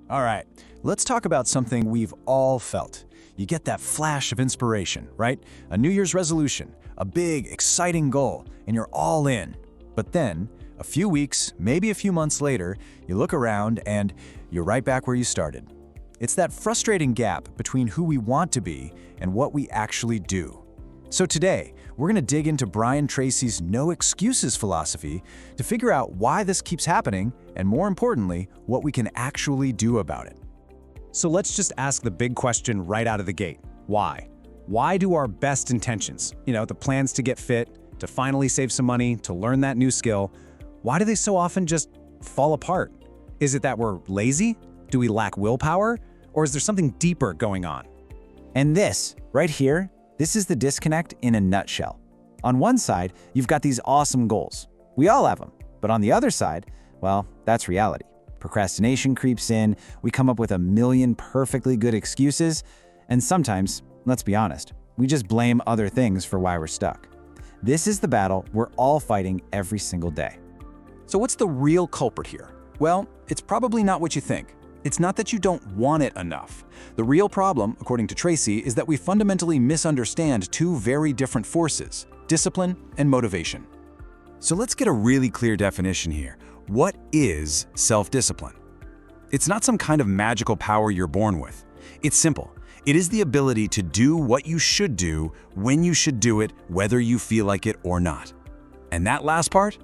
All right, let's talk about something we've all felt. You get that flash of inspiration, right? A New Year's resolution, a big, exciting goal, and you're all in. But then, a few weeks, maybe a few months later, you look around and you're right back where you started. It's that frustrating gap between who we want to be and what we actually do. So today, we're going to dig into Brian Tracy's no excuses philosophy to figure out why this keeps happening and, more importantly, what we can actually do about it. So let's just ask the big question right out of the gate. Why? Why do our best intentions, the plans to get fit, to finally save some money, to learn that new skill, why do they so often just fall apart? Is it that we're lazy? Do we lack willpower? Or is there something deeper going on? And this, right here, this is the disconnect in a nutshell. On one side, you've got these awesome goals. We all have them. But on the other side, well, that's reality. Procrastination creeps in, we come up with a million perfectly good excuses, and sometimes, let's be honest, we just blame other things for why we're stuck. This is the battle we're all fighting every single day. So what's the real culprit here? Well, it's probably not what you think. It's not that you don't want it enough. The real problem, according to Tracy, is that we fundamentally misunderstand two very different forces: discipline and motivation. So let's get a really clear definition here. What is self-discipline? It's not some kind of magical power you're born with. It's simple. It is the ability to do what you should do, when you should do it, whether you feel like it or not. And that last part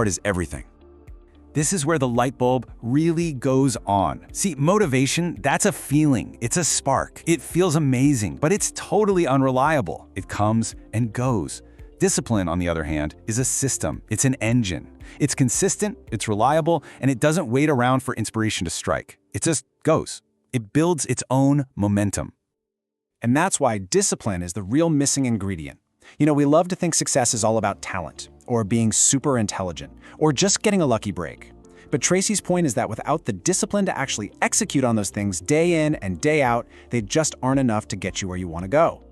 is everything. This is where the light bulb really goes on. See, motivation, that's a feeling. It's a spark. It feels amazing, but it's totally unreliable. It comes and goes. Discipline, on the other hand, is a system. It's an engine. It's consistent, it's reliable, and it doesn't wait around for inspiration to strike. It just goes. It builds its own momentum. And that's why discipline is the real missing ingredient. We love to think success is all about talent, or being super intelligent, or just getting a lucky break. But Tracy's point is that without the discipline to actually execute on those things day in and day out, they just aren't enough to get you where you want to go.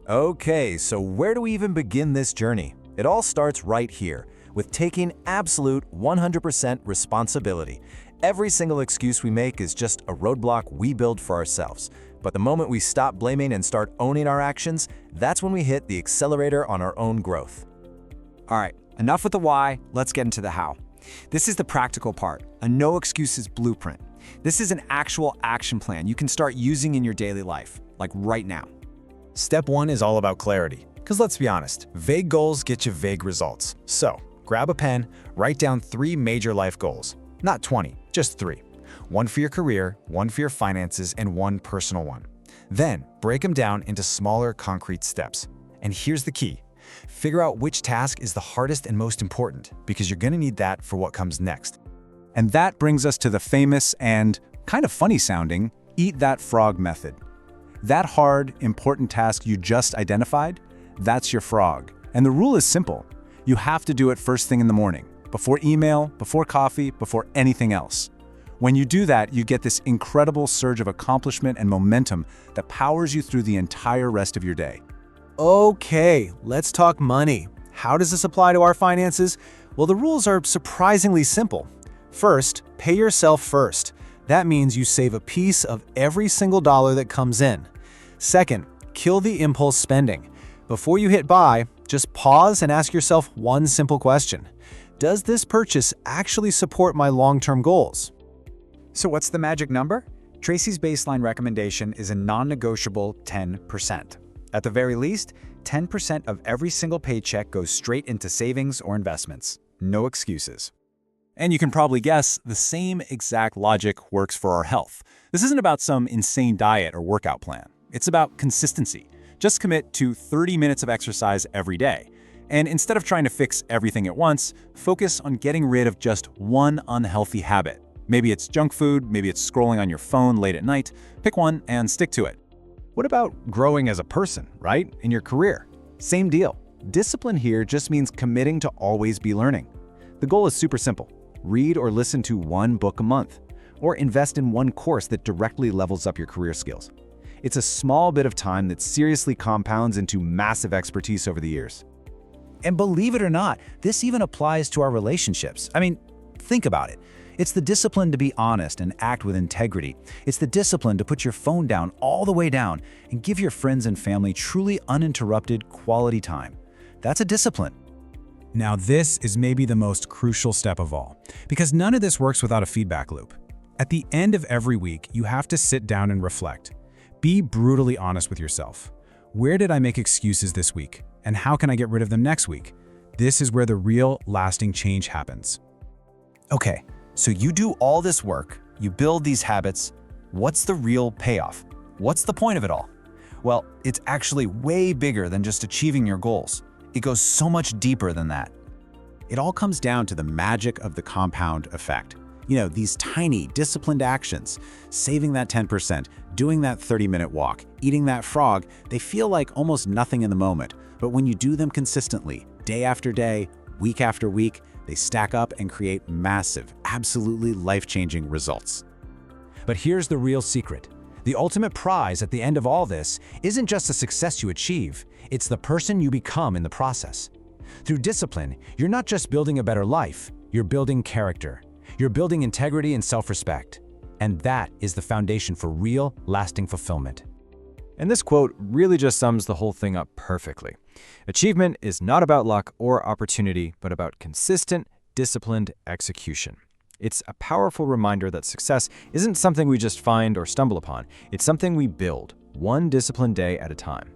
Okay, so where do we even begin this journey? It all starts right here, with taking absolute 100% responsibility. Every single excuse we make is just a roadblock we build for ourselves. But the moment we stop blaming and start owning our actions, that's when we hit the accelerator on our own growth. All right, enough with the why, let's get into the how. This is the practical part, a no excuses blueprint. This is an actual action plan you can start using in your daily life, like right now. Step 1 is all about clarity. Because let's be honest, vague goals get you vague results. So, grab a pen, write down 3 major life goals. Not 20, just 3. One for your career, one for your finances, and one personal one. Then, break them down into smaller, concrete steps. And here's the key. Figure out which task is the hardest and most important, because you're going to need that for what comes next. And that brings us to the famous and kind of funny sounding eat that frog method. That hard, important task you just identified, that's your frog. And the rule is simple. You have to do it first thing in the morning, before email, before coffee, before anything else. When you do that, you get this incredible surge of accomplishment and momentum that powers you through the entire rest of your day. Okay, let's talk money. How does this apply to our finances? Well, the rules are surprisingly simple. First, pay yourself first. That means you save a piece of every single dollar that comes in. Second, kill the impulse spending. Before you hit buy, just pause and ask yourself one simple question. Does this purchase actually support my long-term goals? So what's the magic number? Tracy's baseline recommendation is a non-negotiable 10%. At the very least, 10% of every single paycheck goes straight into savings or investments. No excuses. And you can probably guess the same exact logic works for our health. This isn't about some insane diet or workout plan. It's about consistency. Just commit to 30 minutes of exercise every day. And instead of trying to fix everything at once, focus on getting rid of just one unhealthy habit. Maybe it's junk food, maybe it's scrolling on your phone late at night. Pick one and stick to it. What about growing as a person, right? In your career? Same deal. Discipline here just means committing to always be learning. The goal is super simple. Read or listen to one book a month, or invest in one course that directly levels up your career skills. It's a small bit of time that seriously compounds into massive expertise over the years. And believe it or not, this even applies to our relationships. I mean, think about it. It's the discipline to be honest and act with integrity. It's the discipline to put your phone down all the way down and give your friends and family truly uninterrupted quality time. That's a discipline. Now this is maybe the most crucial step of all, because none of this works without a feedback loop. At the end of every week, you have to sit down and reflect. Be brutally honest with yourself. Where did I make excuses this week? And how can I get rid of them next week? This is where the real, lasting change happens. Okay, so you do all this work, you build these habits. What's the real payoff? What's the point of it all? Well, it's actually way bigger than just achieving your goals. It goes so much deeper than that. It all comes down to the magic of the compound effect. These tiny, disciplined actions, saving that 10%, doing that 30-minute walk, eating that frog, they feel like almost nothing in the moment. But when you do them consistently, day after day, week after week, they stack up and create massive, absolutely life-changing results. But here's the real secret. The ultimate prize at the end of all this isn't just the success you achieve, it's the person you become in the process. Through discipline, you're not just building a better life, you're building character. You're building integrity and self-respect. And that is the foundation for real, lasting fulfillment. And this quote really just sums the whole thing up perfectly. Achievement is not about luck or opportunity, but about consistent, disciplined execution. It's a powerful reminder that success isn't something we just find or stumble upon. It's something we build, one disciplined day at a time.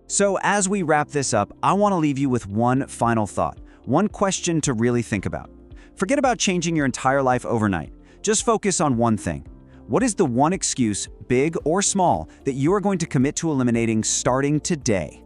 So as we wrap this up, I want to leave you with one final thought, one question to really think about. Forget about changing your entire life overnight. Just focus on one thing. What is the one excuse, big or small, that you are going to commit to eliminating starting today?